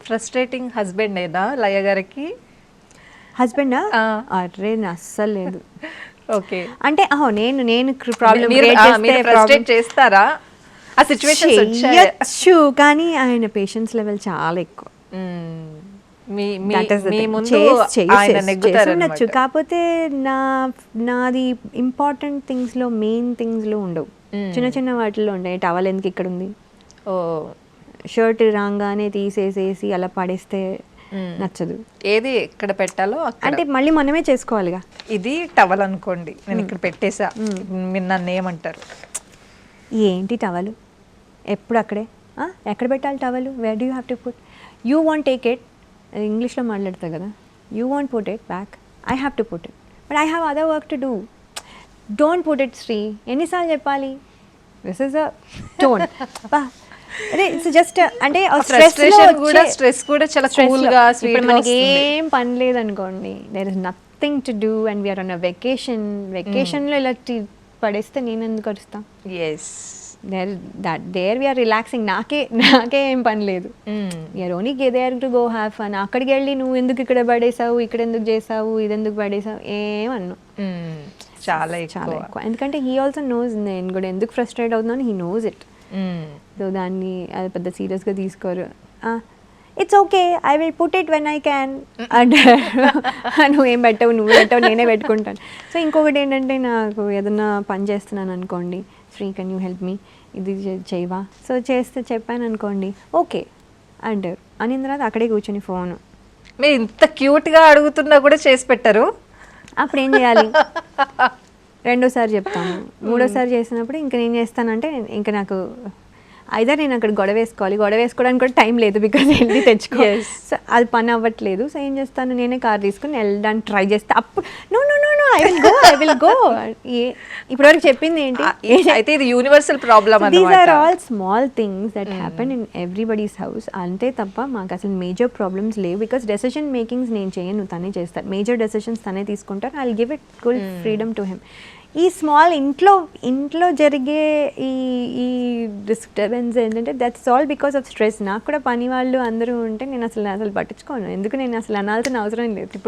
Frustrating హస్బెండేనా లయ గారికి? హస్బెండా? ఆ. అరే అస్సలు లేదు. ఓకే. అంటే నేను ప్రాబ్లం మీరు ఫ్రస్ట్రేట్ చేస్తారా? ఆ సిచ్యువేషన్స్ వచ్చాయి. చేయొచ్చు, కానీ ఆయన పేషెన్స్ లెవెల్ చాలా ఎక్కువ. That is the me thing. ముందు ఆయన నెగ్గుతారు ఉండొచ్చు, కాకపోతే నాది ఇంపార్టెంట్ థింగ్స్ లో మెయిన్ థింగ్స్ లో ఉండవు, చిన్న చిన్న వాటిల్లో ఉంటాయి. టవల్ ఎందుకు ఇక్కడ ఉంది, ఓ షర్ట్ రాగానే తీసేసేసి అలా పడేస్తే నచ్చదు. ఏది ఎక్కడ పెట్టాలో అక్కడ. అంటే మళ్ళీ మనమే చేసుకోవాలిగా. ఇది టవల్ అనుకోండి, నేను ఇక్కడ పెట్టేసా, మీరు నన్ను ఏమంటారు? ఏంటి టవలు ఎప్పుడు అక్కడే, ఎక్కడ పెట్టాలి towel, where do you have to put, you want take it, ఇంగ్లీష్లో మాట్లాడతా కదా, you want put it back, I have to put it, but I have other work to do, don't put it Sri. ఎన్నిసార్లు చెప్పాలి, this is a tone. అదే it's just అంటే stress కూడా చాలా cool గా స్వీట్ గా. మనకి ఏం పని లేదనుకోండి, there is nothing to do and we're on a వెకేషన్లో ఇలా పడేస్తే నేను ఎందుకు అరుస్తా? Yes, there we're relaxing. నాకే ఏం పని లేదు, we're only there to go have fun. అక్కడికి వెళ్ళి నువ్వు ఎందుకు ఇక్కడ పడేసావు, ఇక్కడ ఎందుకు చేసావు, ఇది ఎందుకు పడేసావు ఏమన్ను. చాలా ఎక్కువ, ఎందుకంటే హీ ఆల్సో నోస్ నేను కూడా ఎందుకు ఫ్రస్ట్రేట్ అవుతున్నాను, హీ నోస్ ఇట్. సో దాన్ని అది పెద్ద సీరియస్గా తీసుకోరు. It's okay, I will put it when I can అంటే నువ్వేం పెట్టవు, నేనే పెట్టుకుంటాను. సో ఇంకొకటి ఏంటంటే, నాకు ఏదన్నా పని చేస్తున్నాను అనుకోండి, Sri can you help me, ఇది చేయవా, సో చేస్తే చెప్పాను అనుకోండి, ఓకే అంటారు. అనిన తర్వాత అక్కడే కూర్చొని ఫోను. మీరు ఇంత క్యూట్గా అడుగుతున్నా కూడా చేసి పెట్టారు. అప్పుడు ఏం చేయాలి, రెండోసారి చెప్తాను, మూడోసారి చేసినప్పుడు ఇంకా నేను చేస్తానంటే ఇంకా నాకు ఐదర్ నేను అక్కడ గొడవ వేసుకోవడానికి కూడా టైం లేదు, బికాజ్ వెళ్ళి తెచ్చుకో, సో అది పని అవ్వట్లేదు. సో ఏం చేస్తాను, నేనే కార్ తీసుకుని వెళ్ళడానికి ట్రై చేస్తే అప్పుడు నో ఐ విల్ గో. ఇప్పటివరకు చెప్పింది ఏంటి, అయితే ఇది universal problem. These are all small things that happen in everybody's house, అంతే తప్ప మాకు అసలు మేజర్ ప్రాబ్లమ్స్ లేవు. బికాస్ డెసిషన్ మేకింగ్స్ నేను చేయను, తనే చేస్తారు. మేజర్ డెసిషన్స్ తనే తీసుకుంటారు. I will give it full freedom to him. ఈ స్మాల్ ఇంట్లో జరిగే ఈ డిస్టర్బెన్స్ ఏంటంటే that's all because of stress. నాకు కూడా పని వాళ్ళు అందరూ ఉంటే నేను అసలు పట్టించుకోను, ఎందుకు నేను అసలు అనాల్సిన అవసరం లేదు. ఇప్పుడు